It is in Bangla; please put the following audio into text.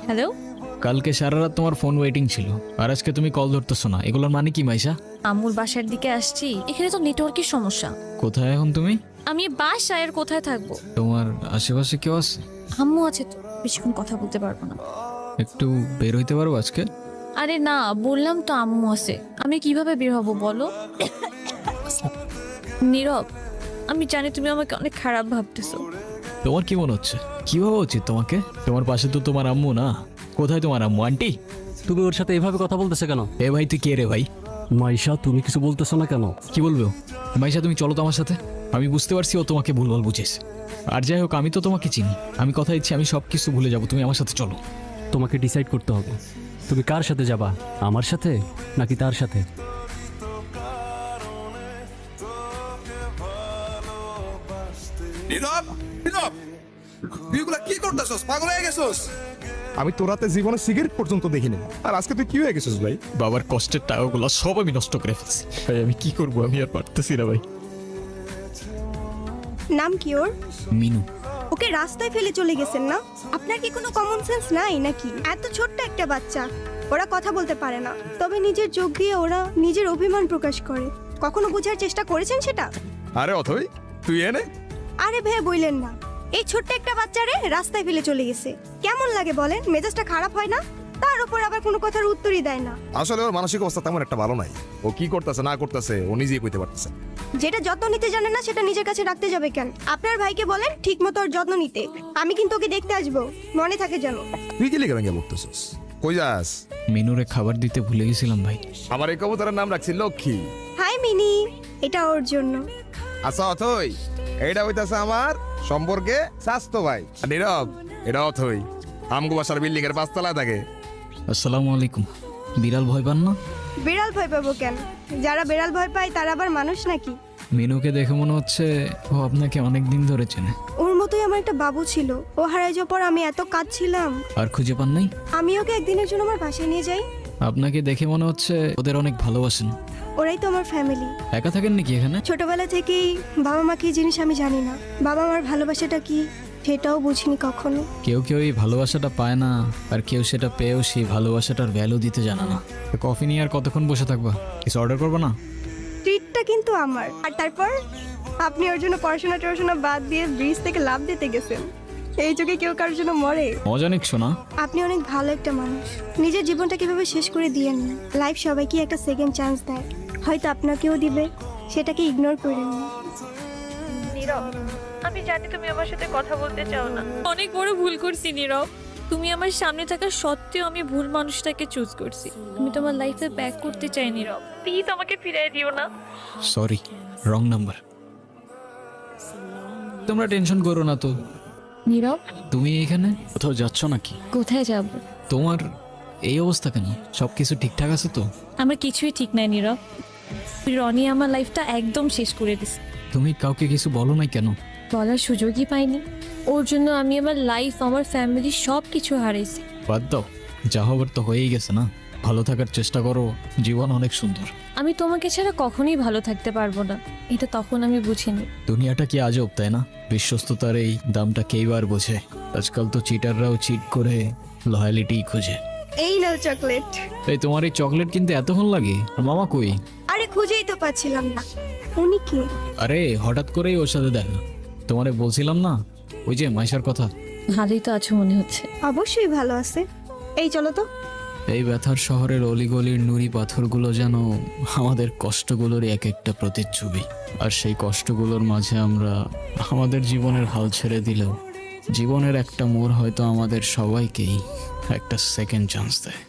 হ্যালো। কালকে সারা রাত তোমার ফোন ওয়েটিং ছিল, আর আজকে তুমি কল ধরতেছো না, এগুলোর মানে কি মাইশা? আম্মুর বাসার দিকে আসছি, এখানে তো নেটওয়ার্কের সমস্যা। কোথায় এখন তুমি? আমি বাসায়, আর কোথায় থাকবো? তোমার আশেপাশে কেউ আছে? আম্মু আছে তো, বেশিক্ষণ কথা বলতে পারবো না। একটু বের হইতে পারবো আজকে? আরে না, বললাম তো আম্মু আছে, আমি কিভাবে বের হবো বলো? নীরব, আমি জানি তুমি আমাকে অনেক খারাপ ভাবতেছো। তোমার কি মনে হচ্ছে? কি ভাবা উচিত তোমাকে? তোমার পাশে তো তোমার আম্মু না। কোথায় তোমার আম্মু? আন্টি? তুমি ওর সাথে এভাবে কথা বলতেছে কেন? এ ভাই, তুই কে রে ভাই? মাইশা, তুমি কিছু বলতেছো না কেন? কি বলবে ও? মাইশা, তুমি চলো তো আমার সাথে। আমি বুঝতে পারছি ও তোমাকে ভুলভাল বুঝেছে। আর যাই হোক, আমি তো তোমাকে চিনি। আমি কথা দিচ্ছি আমি সব কিছু ভুলে যাবো, তুমি আমার সাথে চলো। তোমাকে ডিসাইড করতে হবে, তুমি কার সাথে যাবা, আমার সাথে নাকি তার সাথে? নীরব, নীরব, তুই এগুলা কি করতেছস? পাগল হয়ে গেছস? আমি তোর হাতে জীবনে সিগারেট পর্যন্ত দেখিনি, আর আজকে তুই কি হয়ে গেছিস ভাই? বাবার কষ্টের টাকাগুলো সব আমি নষ্ট করে ফেলছি ভাই। আমি কি করবো? আমি আর পারতেছি না ভাই। নাম কি ওর? মিনু। ওকে রাস্তায় ফেলে চলে গেছেন না? আপনার কি কোনো কমন সেন্স নাই নাকি? এত ছোট্ট একটা বাচ্চা, ওরা কথা বলতে পারে না, তবে নিজের চোখ দিয়ে ওরা নিজের অভিমান প্রকাশ করে। কখনো বোঝার চেষ্টা করেছেন সেটা? আরে অথই, তুই এনে আরে ভেবে বইলেন না, এই ছোট্ট একটা বাচ্চারে রাস্তায় ফেলে চলে গেছে। কেমন লাগে বলেন? মেজাজটা খারাপ হয় না? তার উপর আবার কোনো কথার উত্তরই দেয় না। আসলে ওর মানসিক অবস্থা তেমন একটা ভালো নাই। ও কি করতেছে না করতেছে ও নিজেই কইতে পারতেছে। যেটা যত্ন নিতে জানে না সেটা নিজের কাছে রাখতে যাবে কেন? আপনার ভাইকে বলেন ঠিক মতো ওর যত্ন নিতে। আমি কিন্তু ওকে দেখতে আসবো, মনে থাকে যেন। তুই কি লিখে ভেঙে বলতেছস? কই যাস? মিনুরে খাবার দিতে ভুলে গেছিলাম ভাই। আমার এই কবুতরের নাম রাখছি লক্ষ্মী। হাই মিনি, এটা ওর জন্য। আচ্ছা অথই, এইটা হইতাছে আমার সম্পর্কে স্বাস্থ্য ভাই। আর নীরব, এটা অথই আমগো বাসার বিল্ডিং এর 5 তলায় থাকে। আসসালামু আলাইকুম। বিড়াল ভয় পান না? বিড়াল ভয় পাবো কেন? যারা বিড়াল ভয় পায় তারা আবার মানুষ নাকি? মিনুকে দেখে মনে হচ্ছে ও আপনাকে অনেক দিন ধরে চেনে। ওর মতোই আমার একটা বাবু ছিল, ও হারাই যাওয়ার পর আমি এত কাঁদছিলাম। আর খুঁজে পান নাই? আমি ওকে একদিনের জন্য আমার বাসায় নিয়ে যাই। আপনাকে দেখে মনে হচ্ছে ওদের অনেক ভালোবাসেন। ওরাই তো আমার ফ্যামিলি। একা থাকেন নাকি এখানে? ছোটবেলা থেকেই বাবা মা কি জিনিস আমি জানি না, বাবা মার ভালোবাসাটা কি সেটাও বুঝিনি কখনো। কেউ কেউ এই ভালোবাসাটা পায় না, আর কেউ সেটা পেয়েও সেই ভালোবাসাটার ভ্যালু দিতে জানে না। তো কফি নিয়ে আর কতক্ষণ বসে থাকবা? কিছু অর্ডার করবো না? ট্রিটটা কিন্তু আমার। আর তারপর আপনি ওর জন্য পড়াশোনা বাদ দিয়ে ব্রিজ থেকে লাফ দিতে গেছেন। এই যুগে কেউ কারোর জন্য মরে? মজা নিচ্ছ না? আপনি অনেক ভালো একটা মানুষ। নিজের জীবনটা কিভাবে শেষ করে দিয়েন না। লাইফ সবাইকে একটা সেকেন্ড চান্স দেয়, হয়তো আপনাকেও দিবে, সেটাকে ইগনোর করেন না। নীরব, আমি জানি তুমি আমার সাথে কথা বলতে চাও না। অনেক বড় ভুল করছি নীরব। তুমি আমার সামনে থাকা সত্ত্বেও আমি ভুল মানুষটাকে চুজ করছি। আমি তোমার লাইফে ব্যাক করতে চাই নীরব, প্লিজ আমাকে ফিরিয়ে দিও না। Sorry, wrong number. তোমরা টেনশন করো না তো। নীরব, তুমি এখানে কোথাও যাচ্ছ নাকি? কোথায় যাব? তোমার এই অবস্থা কেন? সবকিছু ঠিকঠাক আছে তো? আমার কিছুই ঠিক নাই নীরব। রনি আমার লাইফটা একদম শেষ করে দিছে। তুমি কাউকে কিছু বলো নাই কেন? বলার সুযোগই পাইনি। ওর জন্য আমি আমার লাইফ, আমার ফ্যামিলি সব কিছু হারাইছি। বাদ দাও, যা হবার তো হয়েই গেছে না। ভালো থাকার চেষ্টা করো, জীবন অনেক সুন্দর। আমি তোমাকে ছাড়া কখনোই ভালো থাকতে পারবো না, এটা তখন আমি বুঝিনি। দুনিয়াটা কি আজব, তাই না? বিশ্বস্ততার এই দামটা কেই বার বোঝে। আজকাল তো চিটাররাও চিট করে লয়ালিটি খোঁজে। এই নাও চকলেট। এই তোমার এই চকলেট কিনতে এতক্ষণ লাগে? আর মামা কই? আরে খুঁজেই তো পাচ্ছিলাম না। উনি কে? আরে হঠাৎ করেই ওর সাথে দেখা। তোমারে বলছিলাম না ওই যে মাইশার কথা। ভালোই তো আছো মনে হচ্ছে। অবশ্যই ভালো আছে। এই চলো তো। এই ব্যথার শহরের অলিগলির নুড়ি পাথরগুলো যেন আমাদের কষ্টগুলোর এক একটা প্রতিচ্ছবি। আর সেই কষ্টগুলোর মাঝে আমরা আমাদের জীবনের হাল ছেড়ে দিলেও জীবনের একটা মোড় হয়তো আমাদের সবাইকেই একটা সেকেন্ড চান্স দেয়।